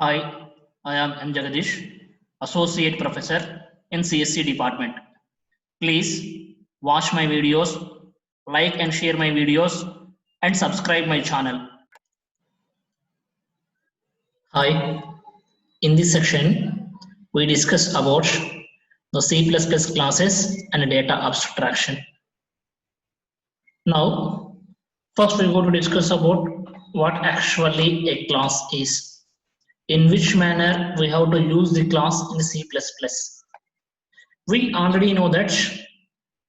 Hi, I am M. Jagadish, Associate Professor in CSC Department. Please watch my videos, like and share my videos, and subscribe my channel. Hi, in this section, we discuss about the C++ classes and data abstraction. Now, first we go to discuss about what actually a class is. In which manner we have to use the class in C++. We already know that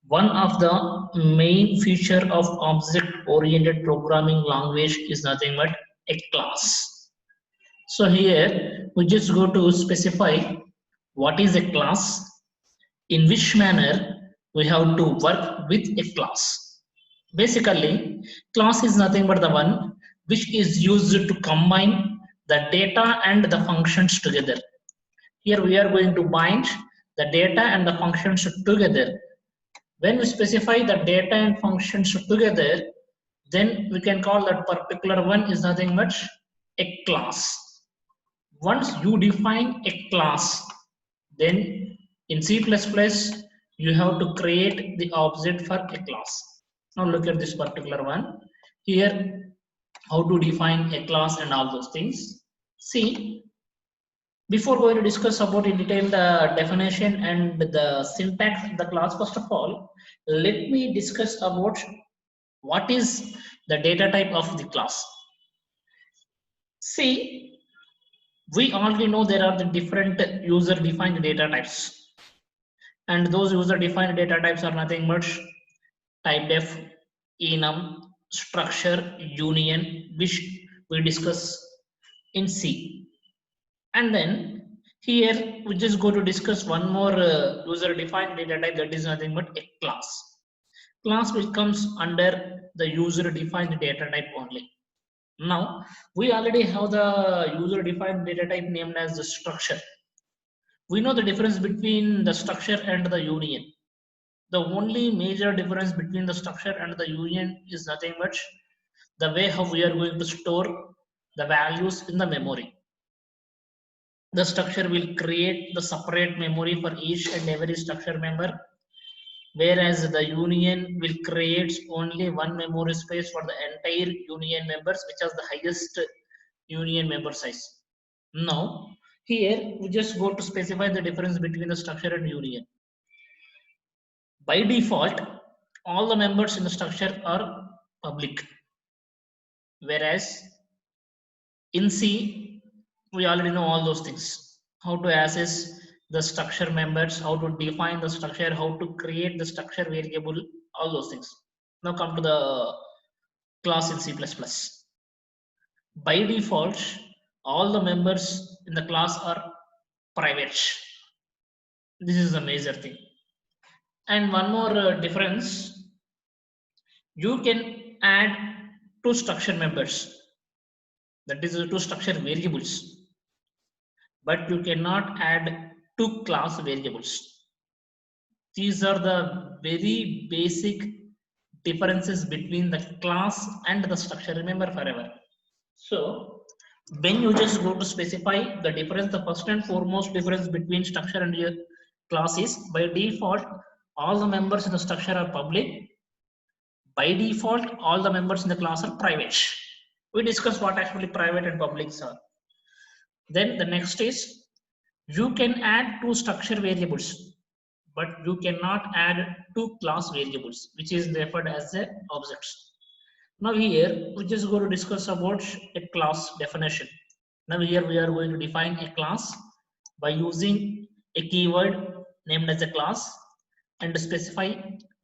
one of the main feature of object-oriented programming language is nothing but a class. So here we just go to specify what is a class, in which manner we have to work with a class. Basically, class is nothing but the one which is used to combine the data and the functions together. Here we are going to bind the data and the functions together. When we specify the data and functions together, then we can call that particular one is nothing but a class. Once you define a class, then in C++ you have to create the object for a class. Now look at this particular one. Here, how to define a class and all those things. See, before going to discuss about in detail the definition and the syntax of the class, first of all, let me discuss about what is the data type of the class. See, we already know there are the different user defined data types, and those user defined data types are nothing but typedef, enum, structure, union, which we discuss in C. And then here we just go to discuss one more user defined data type, that is nothing but a class. Class which comes under the user defined data type only. Now we already have the user defined data type named as the structure. We know the difference between the structure and the union. The only major difference between the structure and the union is nothing but the way how we are going to store the values in the memory. The structure will create the separate memory for each and every structure member, whereas the union will create only one memory space for the entire union members, which has the highest union member size. Now here we just go to specify the difference between the structure and union. By default, all the members in the structure are public, whereas in C we already know all those things, how to access the structure members, how to define the structure, how to create the structure variable, all those things. Now come to the class in C++. By default, all the members in the class are private. This is a major thing. And one more difference, you can add two structure members, that is two structure variables, but you cannot add two class variables. These are the very basic differences between the class and the structure, remember forever. So when you just go to specify the difference, the first and foremost difference between structure and your class is, by default all the members in the structure are public, by default all the members in the class are private. We discuss what actually private and publics are. Then the next is, you can add two structure variables, but you cannot add two class variables, which is referred as the objects. Now here we just go to discuss about a class definition. Now here we are going to define a class by using a keyword named as a class and specify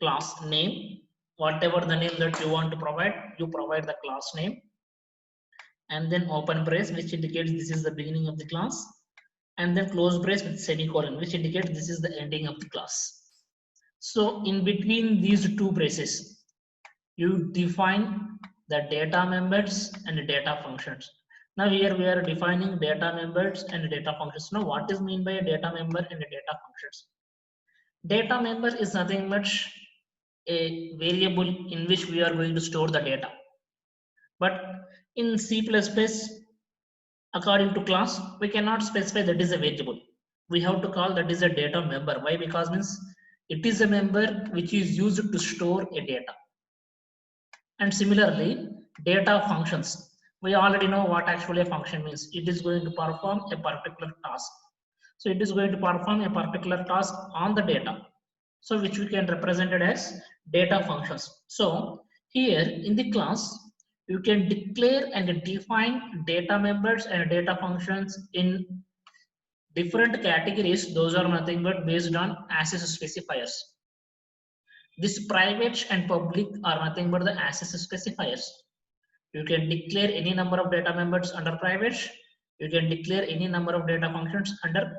class name. Whatever the name that you want to provide, you provide the class name, and then open brace, which indicates this is the beginning of the class, and then close brace with semicolon, which indicates this is the ending of the class. So in between these two braces, you define the data members and the data functions. Now here we are defining data members and data functions. Now what is mean by a data member and a data functions? Data member is nothing but a variable in which we are going to store the data. But in C++, according to class, we cannot specify that is a variable. We have to call that is a data member. Why? Because means it is a member which is used to store a data. And similarly, data functions. We already know what actually a function means. It is going to perform a particular task. So it is going to perform a particular task on the data. So which we can represent it as data functions. So here in the class, you can declare and define data members and data functions in different categories. Those are nothing but based on access specifiers. This private and public are nothing but the access specifiers. You can declare any number of data members under private. You can declare any number of data functions under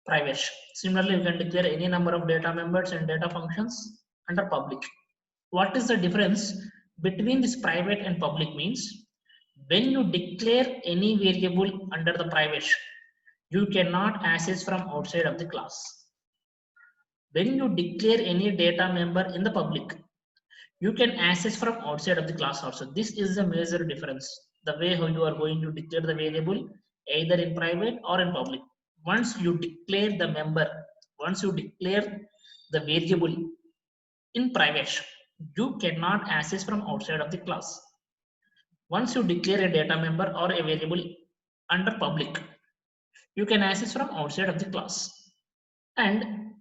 private. Similarly, you can declare any number of data members and data functions under public. What is the difference between this private and public means? When you declare any variable under the private, you cannot access from outside of the class. When you declare any data member in the public, you can access from outside of the class also. This is a major difference. The way how you are going to declare the variable either in private or in public. Once you declare the member, once you declare the variable in private, you cannot access from outside of the class. Once you declare a data member or a variable under public, you can access from outside of the class. And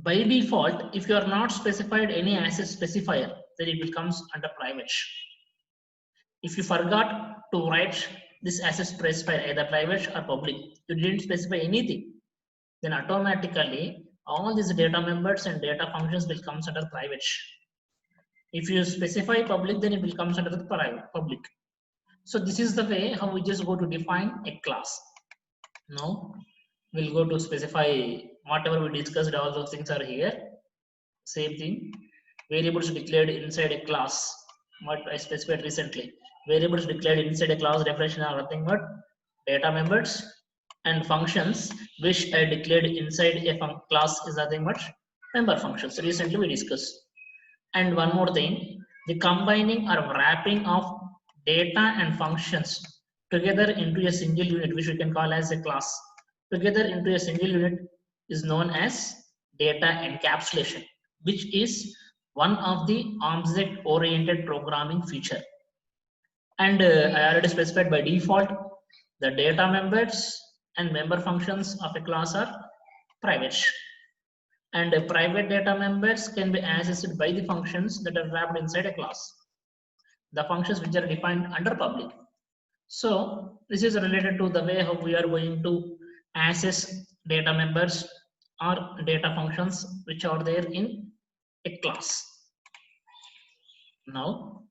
by default, if you are not specified any access specifier, then it becomes under private. If you forgot to write this access specifier either private or public, you didn't specify anything, then automatically all these data members and data functions will come under private. If you specify public, then it will come under the private public. So this is the way how we just go to define a class. Now we'll go to specify whatever we discussed, all those things are here. Same thing, variables declared inside a class, what I specified recently. Variables declared inside a class definition are nothing but data members, and functions which I declared inside a class is nothing but member functions. Recently we discussed. And one more thing, the combining or wrapping of data and functions together into a single unit, which we can call as a class, together into a single unit is known as data encapsulation, which is one of the object-oriented programming feature. And I already specified by default, the data members and member functions of a class are private. And private data members can be accessed by the functions that are wrapped inside a class, the functions which are defined under public. So this is related to the way how we are going to access data members or data functions which are there in a class. Now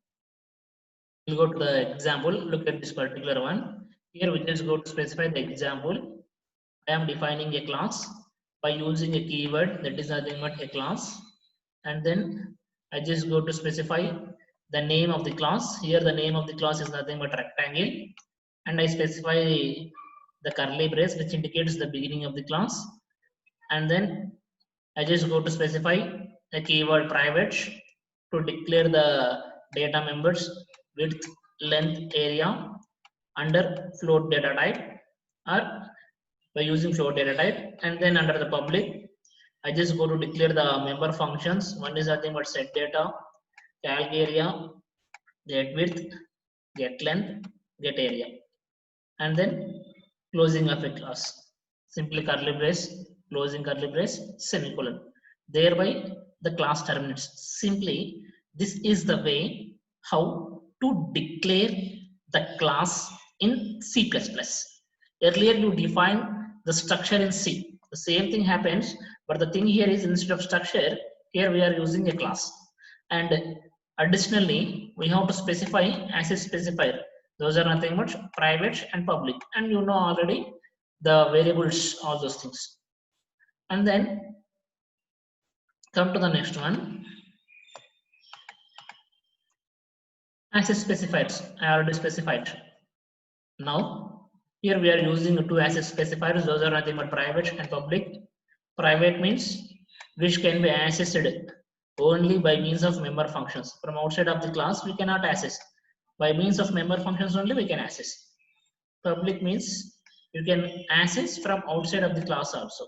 we'll go to the example. Look at this particular one. Here we just go to specify the example. I am defining a class by using a keyword that is nothing but a class, and then I just go to specify the name of the class. Here the name of the class is nothing but rectangle, and I specify the curly brace which indicates the beginning of the class, and then I just go to specify the keyword private to declare the data members width, length, area under float data type or by using float data type. And then under the public, I just go to declare the member functions. One is nothing but set data, calc area, get width, get length, get area, and then closing of a class. Simply curly brace, closing curly brace, semicolon. Thereby the class terminates. Simply this is the way how to declare the class in C++. Earlier you defined the structure in C. The same thing happens, but the thing here is instead of structure, here we are using a class. And additionally, we have to specify as a specifier. Those are nothing but private and public. And you know already the variables, all those things. And then come to the next one. Access specifiers, I already specified. Now, here we are using two access specifiers. Those are nothing but private and public. Private means which can be accessed only by means of member functions. From outside of the class, we cannot access. By means of member functions only, we can access. Public means you can access from outside of the class also.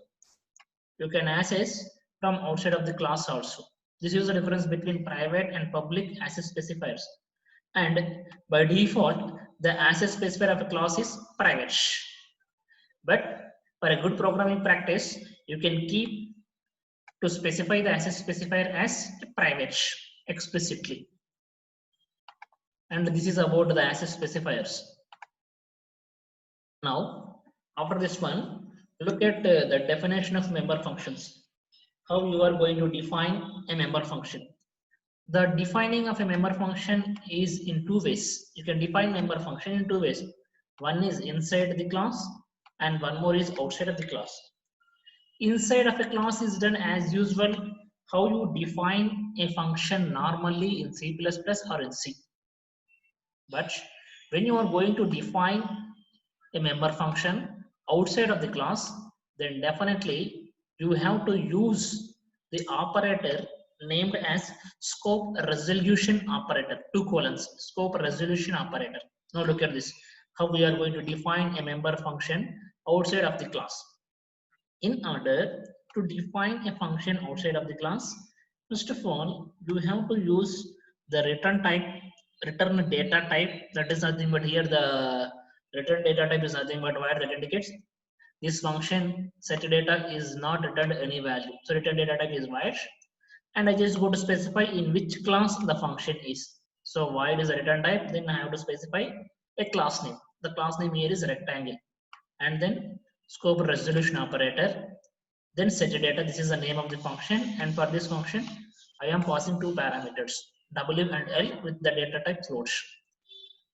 You can access from outside of the class also. This is the difference between private and public access specifiers. And by default, the access specifier of a class is private. But for a good programming practice, you can keep to specify the access specifier as private explicitly. And this is about the access specifiers. Now, after this one, look at the definition of member functions. How you are going to define a member function. The defining of a member function is in two ways. You can define member function in two ways. One is inside the class and one more is outside of the class. Inside of a class is done as usual, how you define a function normally in C++ or in C. But when you are going to define a member function outside of the class, then definitely you have to use the operator named as scope resolution operator, 2 colons, scope resolution operator. Now look at this, how we are going to define a member function outside of the class. In order to define a function outside of the class, first of all, you have to use the return type, return data type. That is nothing but here the return data type is nothing but where that indicates this function set data is not returned any value. So return data type is void, and I just go to specify in which class the function is. So void is a return type, then I have to specify a class name. The class name here is rectangle, and then scope resolution operator, then set data. This is the name of the function, and for this function I am passing two parameters w and l with the data type float,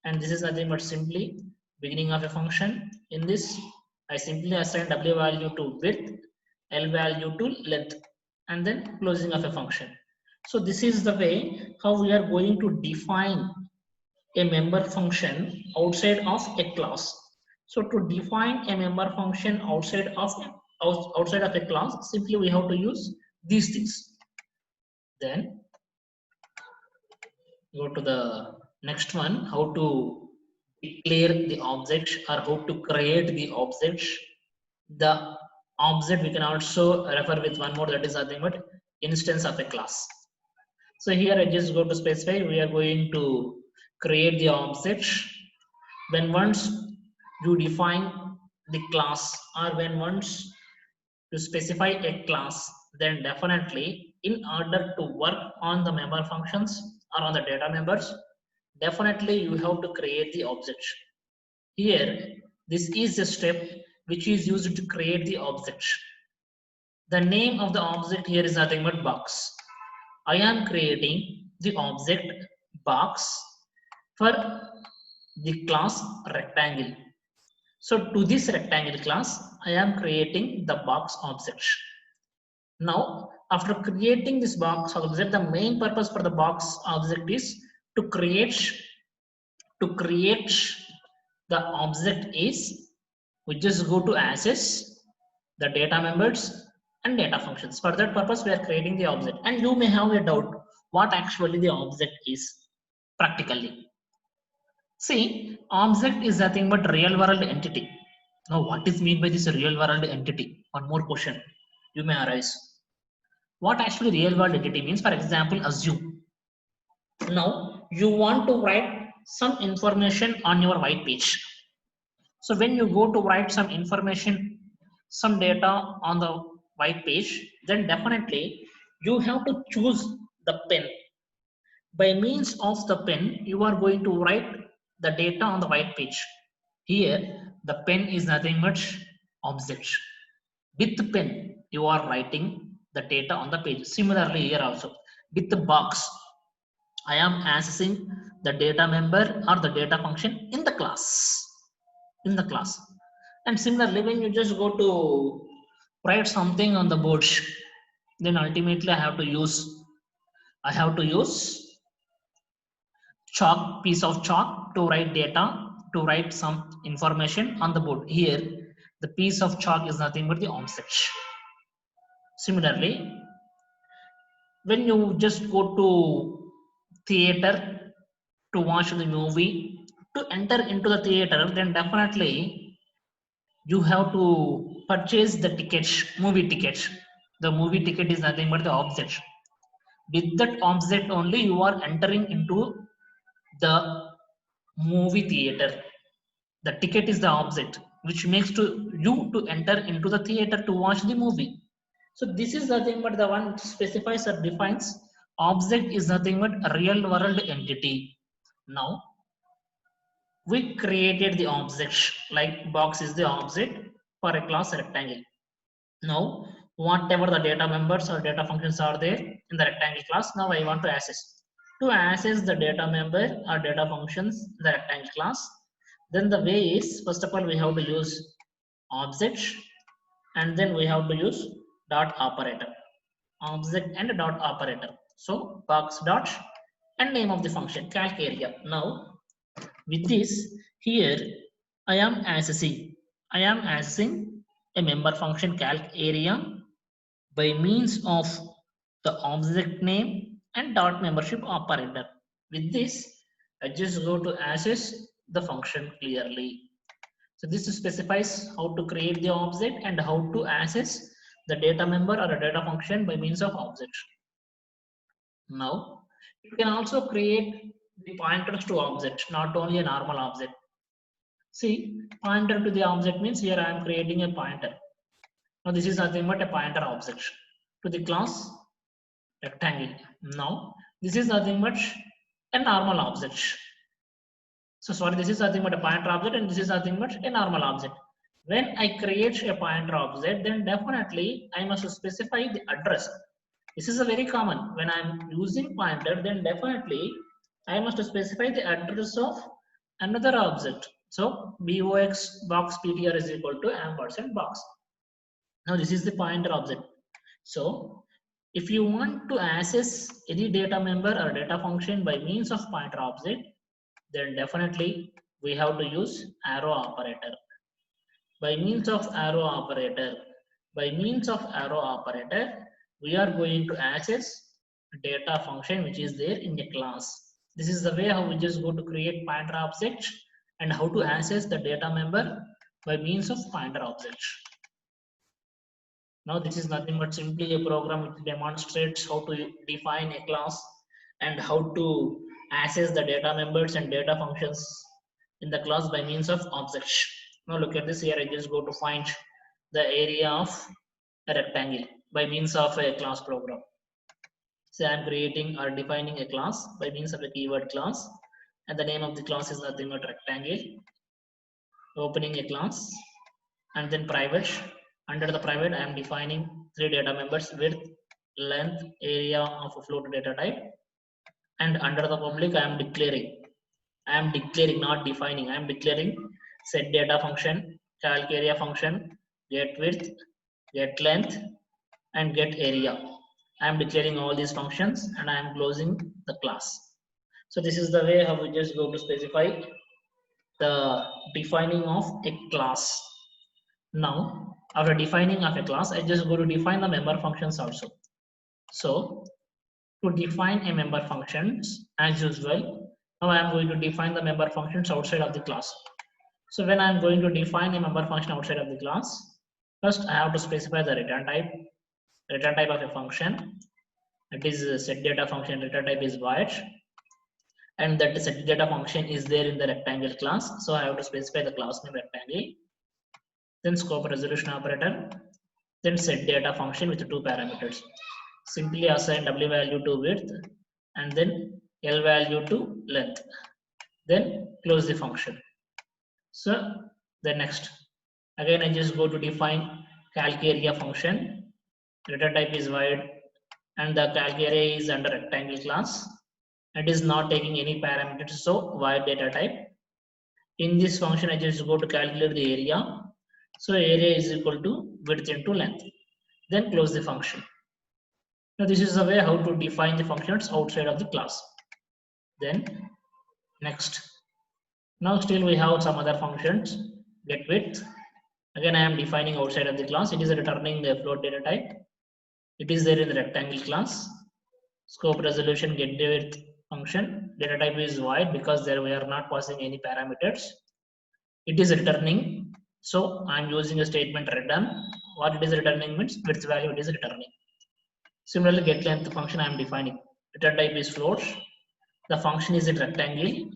and this is nothing but simply beginning of a function. In this I simply assign w value to width, l value to length, and then closing of a function. So this is the way how we are going to define a member function outside of a class. So to define a member function outside of a class, simply we have to use these things. Then go to the next one, how to declare the object or how to create the object. The object we can also refer with one more, that is nothing but instance of a class. So here I just go to specify, we are going to create the object. When once you define the class or when once you specify a class, then definitely in order to work on the member functions or on the data members, definitely you have to create the object. Here, this is the step which is used to create the object. The name of the object here is nothing but box. I am creating the object box for the class rectangle. So to this rectangle class, I am creating the box object. Now, after creating this box object, the main purpose for the box object is to create the object is we just go to access the data members and data functions. For that purpose, we are creating the object. And you may have a doubt what actually the object is practically. See, object is nothing but real world entity. Now, what is meant by this real world entity? One more question you may arise. What actually real world entity means? For example, assume now you want to write some information on your white page. So when you go to write some information, some data on the white page, then definitely you have to choose the pen. By means of the pen, you are going to write the data on the white page. Here, the pen is nothing but object. With the pen, you are writing the data on the page. Similarly, here also, with the box, I am accessing the data member or the data function in the class. And similarly, when you just go to write something on the board, then ultimately I have to use chalk, piece of chalk to write data, to write some information on the board. Here, the piece of chalk is nothing but the object. Similarly, when you just go to theater to watch the movie, to enter into the theater, then definitely you have to purchase the tickets, movie tickets. The movie ticket is nothing but the object. With that object only you are entering into the movie theater. The ticket is the object which makes to you to enter into the theater to watch the movie. So this is nothing but the one which specifies or defines object is nothing but a real world entity. Now we created the object, like box is the object for a class rectangle. Now whatever the data members or data functions are there in the rectangle class, now I want to access. To access the data member or data functions in the rectangle class, then the way is, first of all we have to use object, and then we have to use dot operator, object and dot operator. So box dot and name of the function calc area. Now with this here I am accessing a member function calc area by means of the object name and dot membership operator. With this I just go to access the function clearly. So this specifies how to create the object and how to access the data member or a data function by means of object. Now you can also create the pointers to object, not only a normal object. See, pointer to the object means here I am creating a pointer. Now this is nothing but a pointer object to the class rectangle. Now this is nothing but a normal object. So sorry, this is nothing but a pointer object and this is nothing but a normal object. When I create a pointer object, then definitely I must specify the address. This is a very common. When I'm using pointer, then definitely I must specify the address of another object. So box box ptr is equal to ampersand box. Now this is the pointer object. So if you want to access any data member or data function by means of pointer object, then definitely we have to use arrow operator. By means of arrow operator, we are going to access data function which is there in the class. This is the way how we just go to create pointer object and how to access the data member by means of pointer object. Now this is nothing but simply a program which demonstrates how to define a class and how to access the data members and data functions in the class by means of objects. Now look at this here, I just go to find the area of a rectangle by means of a class program. So I am creating or defining a class by means of a keyword class, and the name of the class is nothing but rectangle. Opening a class and then private. Under the private I am defining three data members: width, length, area of a float data type. And under the public I am declaring, not defining, I am declaring set data function, calc area function, get width, get length, and get area. I am declaring all these functions and I am closing the class. So this is the way how we just go to specify the defining of a class. Now after defining of a class, I just go to define the member functions also. So to define a member functions, as usual, now I am going to define the member functions outside of the class. So when I am going to define a member function outside of the class, first I have to specify the return type of a function. It is a set data function, return type is void, and that set data function is there in the rectangle class. So I have to specify the class name rectangle, then scope resolution operator, then set data function with two parameters. Simply assign w value to width and then l value to length, then close the function. So the next, again I just go to define calc area function, return type is void, and the calc area is under rectangle class. It is not taking any parameters, so void data type. In this function I just go to calculate the area. So area is equal to width into length, then close the function. Now this is the way how to define the functions outside of the class. Then next, now still we have some other functions. Get width, again I am defining outside of the class. It is returning the float data type. It is there in the rectangle class. Scope resolution get width function, data type is void because there we are not passing any parameters. It is returning. So I'm using a statement return. What it is returning means width value it is returning. Similarly, get length function I am defining. Return type is float. The function is in rectangle.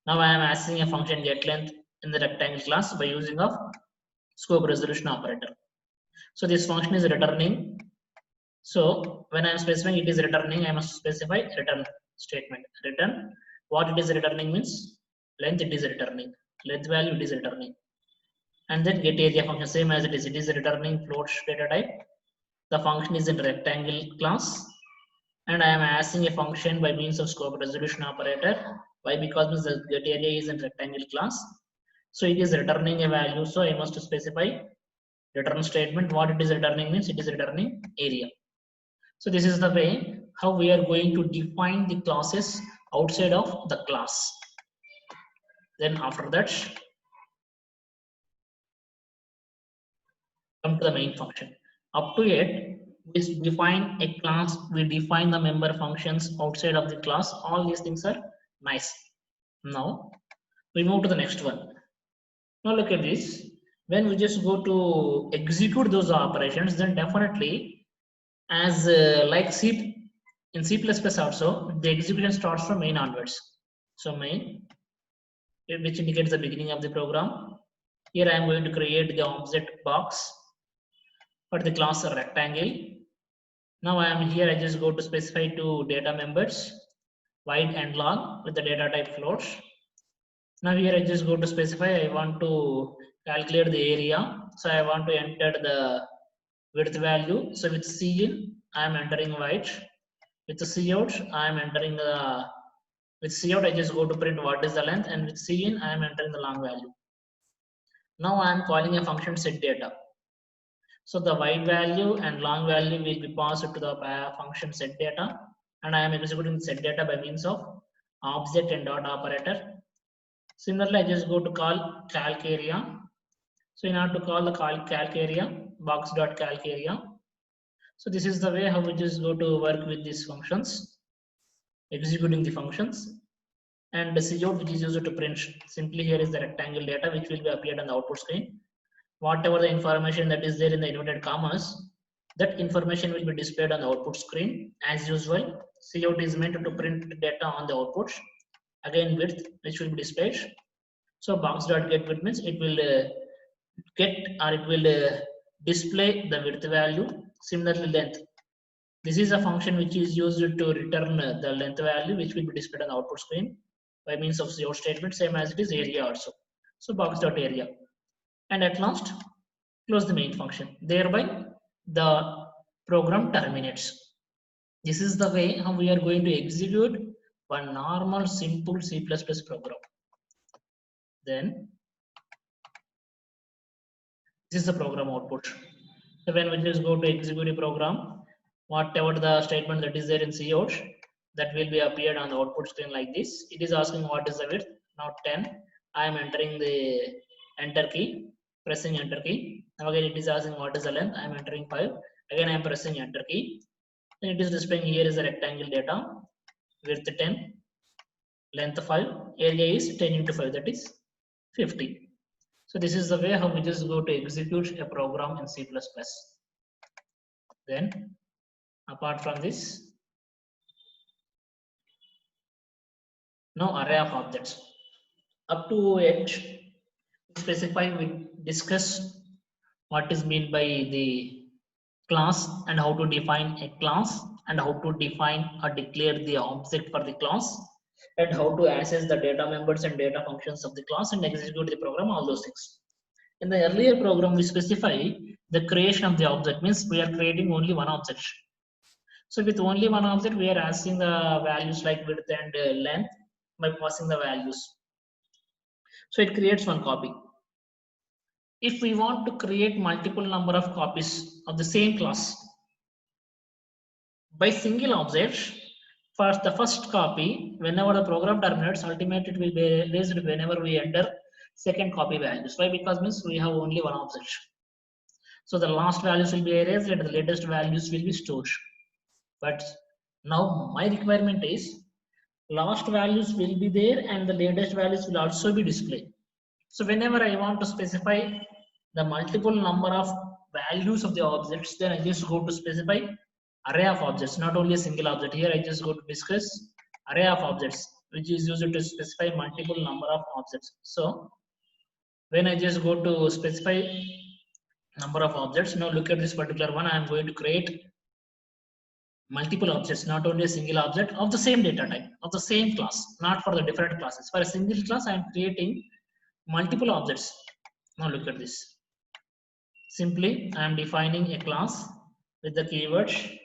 Now I am asking a function get length in the rectangle class by using of scope resolution operator. So this function is returning. So when I am specifying it is returning, I must specify return statement. Return. What it is returning means length it is returning. Length value it is returning. And then get area function same as it is. It is returning float data type. The function is in rectangle class. And I am asking a function by means of scope resolution operator. Why? Because the get area is in rectangle class. So it is returning a value. So I must specify return statement. What it is returning means it is returning area. So this is the way how we are going to define the classes outside of the class. Then after that, come to the main function. Up to it, we define a class, we define the member functions outside of the class. All these things are nice. Now we move to the next one. Now look at this. When we just go to execute those operations, then definitely as like C in C++ also, the execution starts from main onwards. So main, which indicates the beginning of the program. Here I am going to create the object box for the class rectangle. Now I am here, I just go to specify two data members, wide and long with the data type float. Now here I just go to specify, I want to calculate the area. So I want to enter the width value. So with Cin, I am entering wide. With the Cout, I am entering the, with Cout, I just go to print what is the length, and with Cin, I am entering the long value. Now I am calling a function set data. So the wide value and long value will be passed to the function set data, and I am executing set data by means of object and dot operator. Similarly, I just go to call calc area. So in order to call the calc area, box dot calc area. So this is the way how we just go to work with these functions, executing the functions. And the cout which is used to print, simply here is the rectangle data which will be appeared on the output screen. Whatever the information that is there in the inverted commas, that information will be displayed on the output screen as usual. Cout is meant to print data on the output. Again width which will be displayed. So box.get width means it will get or it will display the width value. Similarly length. This is a function which is used to return the length value which will be displayed on the output screen by means of cout statement, same as it is area also. So box.area. And at last close the main function. Thereby the program terminates. This is the way how we are going to execute one normal simple C++ program. Then this is the program output. So when we just go to execute a program, whatever the statement that is there in cout, that will be appeared on the output screen like this. It is asking what is the width. Now 10. I am entering the enter key, pressing enter key. Now again it is asking what is the length. I am entering 5. Again I am pressing enter key. Then it is displaying here is the rectangle data, width 10, length 5, area is 10 into 5, that is 50. So this is the way how we just go to execute a program in C++. Then apart from this, now array of objects. Up to it, specify we discuss what is meant by the class and how to define a class and how to define or declare the object for the class and how to access the data members and data functions of the class and execute the program, all those things. In the earlier program, we specify the creation of the object, means we are creating only one object. So with only one object, we are asking the values like width and length by passing the values. So it creates one copy. If we want to create multiple number of copies of the same class by single object, for the first copy, whenever the program terminates, ultimately it will be erased whenever we enter second copy values. Why? Because means we have only one object. So the last values will be erased and the latest values will be stored. But now my requirement is last values will be there and the latest values will also be displayed. So whenever I want to specify the multiple number of values of the objects, then I just go to specify array of objects, not only a single object. Here I just go to discuss array of objects, which is used to specify multiple number of objects. So when I just go to specify number of objects, now look at this particular one. I am going to create multiple objects, not only a single object of the same data type, of the same class, not for the different classes. For a single class, I am creating multiple objects. Now look at this. Simply, I am defining a class with the keywords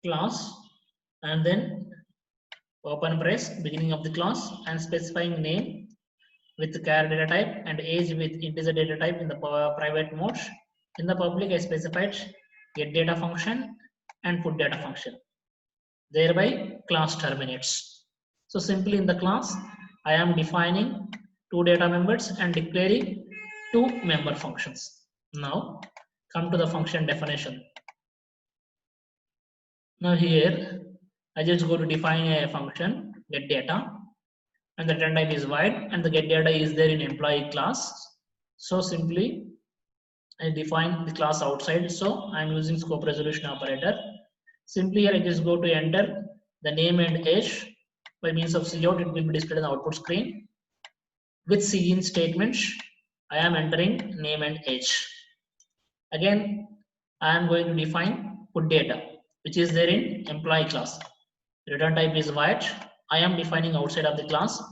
class and then open brace beginning of the class and specifying name with the char data type and age with integer data type in the private mode. In the public, I specified get data function and put data function. Thereby, class terminates. So simply in the class, I am defining two data members and declaring two member functions. Now, come to the function definition. Now here, I just go to define a function get data, and the return type is void, and the get data is there in employee class. So simply, I define the class outside. So I'm using scope resolution operator. Simply here I just go to enter the name and age by means of cout. It will be displayed on the output screen. With cin statements, I am entering name and age. Again, I am going to define put data, which is there in employee class. Return type is void. I am defining outside of the class.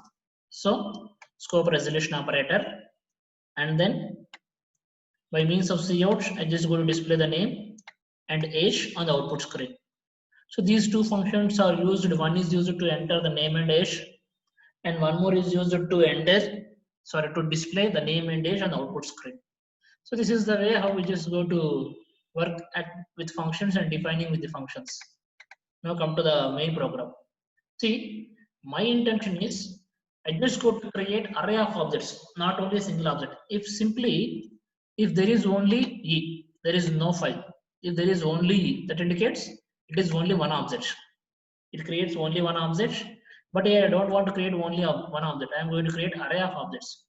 So scope resolution operator, and then by means of cout, I just go to display the name and age on the output screen. So these two functions are used. One is used to enter the name and age, and one more is used to display the name and age on the output screen. So this is the way how we just go to work with functions and defining with the functions. Now come to the main program. See, my intention is I just go to create array of objects, not only a single object. If there is only E, there is no file. If there is only E, that indicates it is only one object. It creates only one object. But here I don't want to create only one object. I am going to create array of objects.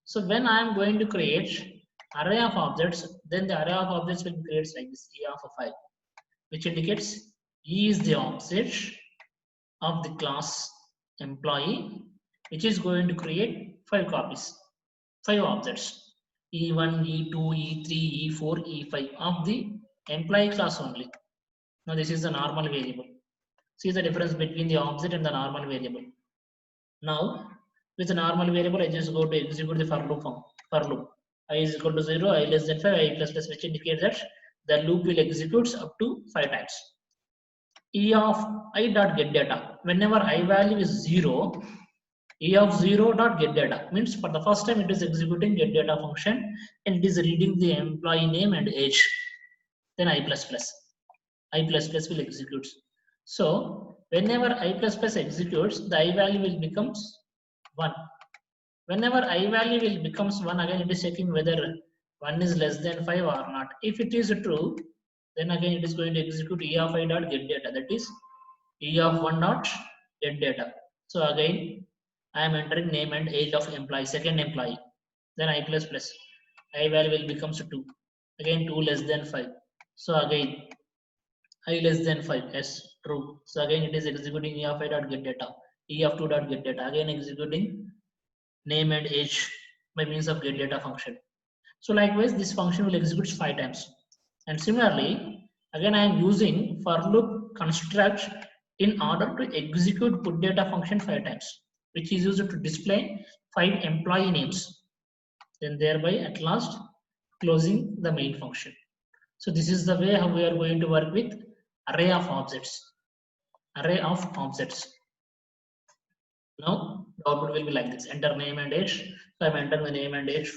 So when I am going to create array of objects, then the array of objects will create like this E of a file, which indicates E is the object of the class employee, which is going to create 5 copies, 5 objects, E1, E2, E3, E4, E5 of the employee class only. Now this is the normal variable. See the difference between the object and the normal variable. Now with the normal variable, I just go to execute the for loop form. For loop, I is equal to 0, I less than 5, I plus plus, which indicates that the loop will execute up to 5 times. E of I dot get data. Whenever I value is 0, E of 0 dot get data means for the first time it is executing get data function and it is reading the employee name and age. Then I plus plus. I plus plus will execute. So whenever I plus plus executes, the I value will becomes 1. Whenever I value will becomes 1, again it is checking whether 1 is less than 5 or not. If it is true, then again it is going to execute E of I dot get data, that is E of 1 dot get data. So again I am entering name and age of employee, second employee. Then I plus plus. I value will becomes 2. Again 2 less than 5. So again I less than 5. Yes, true. So again it is executing E of I dot get data. E of 2 dot get data. Again executing name and age by means of get data function. So likewise this function will execute 5 times. And similarly, again I am using for loop construct in order to execute put data function 5 times, which is used to display 5 employee names. Then thereby at last closing the main function. So this is the way how we are going to work with array of objects. Array of objects. Now the output will be like this: enter name and age. So I'm entering the name and age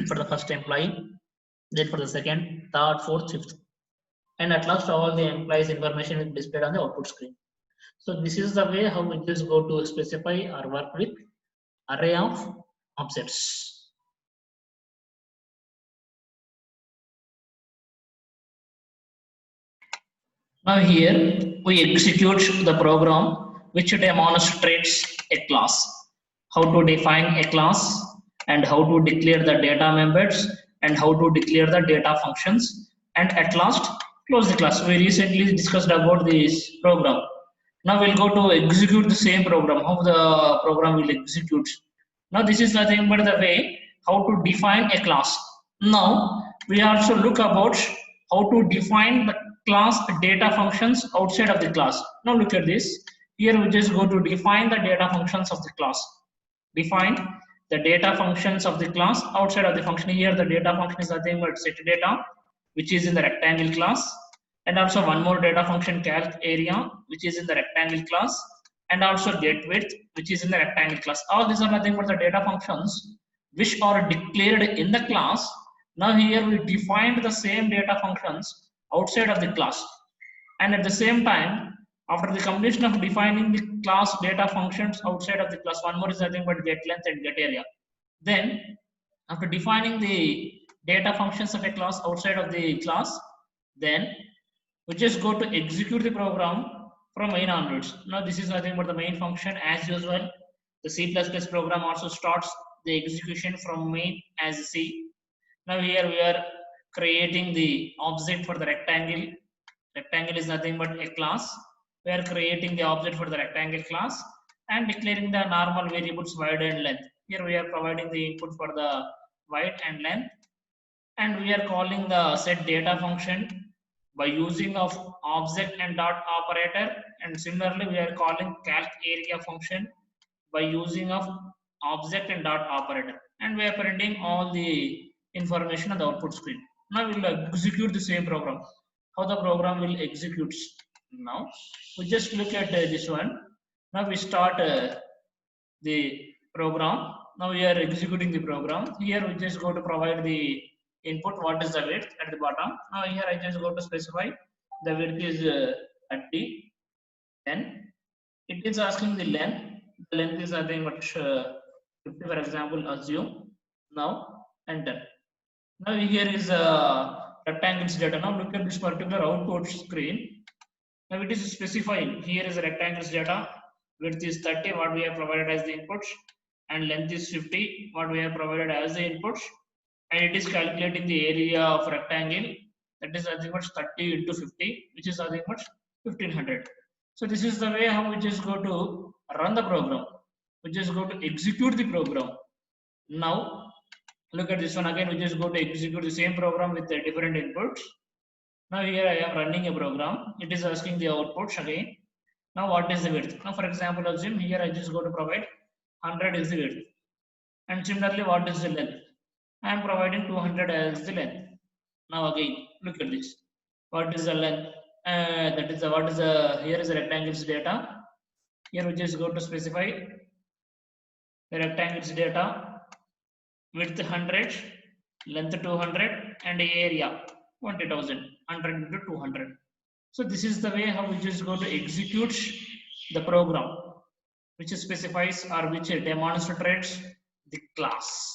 for the first employee, then for the second, third, fourth, fifth, and at last all the employees information will be displayed on the output screen. So this is the way how we just go to specify or work with array of objects. Now here we execute the program which demonstrates a class. How to define a class and how to declare the data members and how to declare the data functions, and at last close the class. We recently discussed about this program. Now we'll go to execute the same program, how the program will execute. Now this is nothing but the way how to define a class. Now we also look about how to define the class data functions outside of the class. Now look at this. Here we just go to define the data functions of the class. Define the data functions of the class outside of the function. Here the data function is nothing but set data, which is in the rectangle class, and also one more data function calc area, which is in the rectangle class, and also get width, which is in the rectangle class. All these are nothing but the data functions which are declared in the class. Now here we defined the same data functions outside of the class, and at the same time, after the completion of defining the class data functions outside of the class, one more is nothing but get length and get area. Then after defining the data functions of a class outside of the class, then we just go to execute the program from main onwards. Now this is nothing but the main function as usual. The C++ program also starts the execution from main as C. Now here we are creating the object for the rectangle. Rectangle is nothing but a class. We are creating the object for the rectangle class and declaring the normal variables wide and length. Here we are providing the input for the wide and length, and we are calling the set data function by using of object and dot operator, and similarly we are calling calc area function by using of object and dot operator, and we are printing all the information on the output screen. Now we will execute the same program. How the program will execute? Now we just look at this one. Now we start the program. Now we are executing the program. Here we just go to provide the input. What is the width at the bottom? Now here I just go to specify the width is 30. Then it is asking the length. The length is nothing but 50, for example, assume. Now enter. Now here is rectangles data. Now look at this particular output screen. Now it is specifying here is a rectangles data. Width is 30, what we have provided as the inputs, and length is 50, what we have provided as the inputs, and it is calculating the area of rectangle, that is nothing but 30 into 50, which is nothing but 1500. So this is the way how we just go to run the program. We just go to execute the program. Now look at this one again. We just go to execute the same program with the different inputs. Now here I am running a program. It is asking the outputs again. Now what is the width? Now for example, assume here I just go to provide 100 is the width, and similarly what is the length? I am providing 200 as the length. Now again look at this. What is the length? That is the what is the here is the rectangles data. Here we just go to specify the rectangles data. Width 100, length 200, and area 20,000. 100 into 200. So this is the way how we just go to execute the program, which specifies or which demonstrates the class.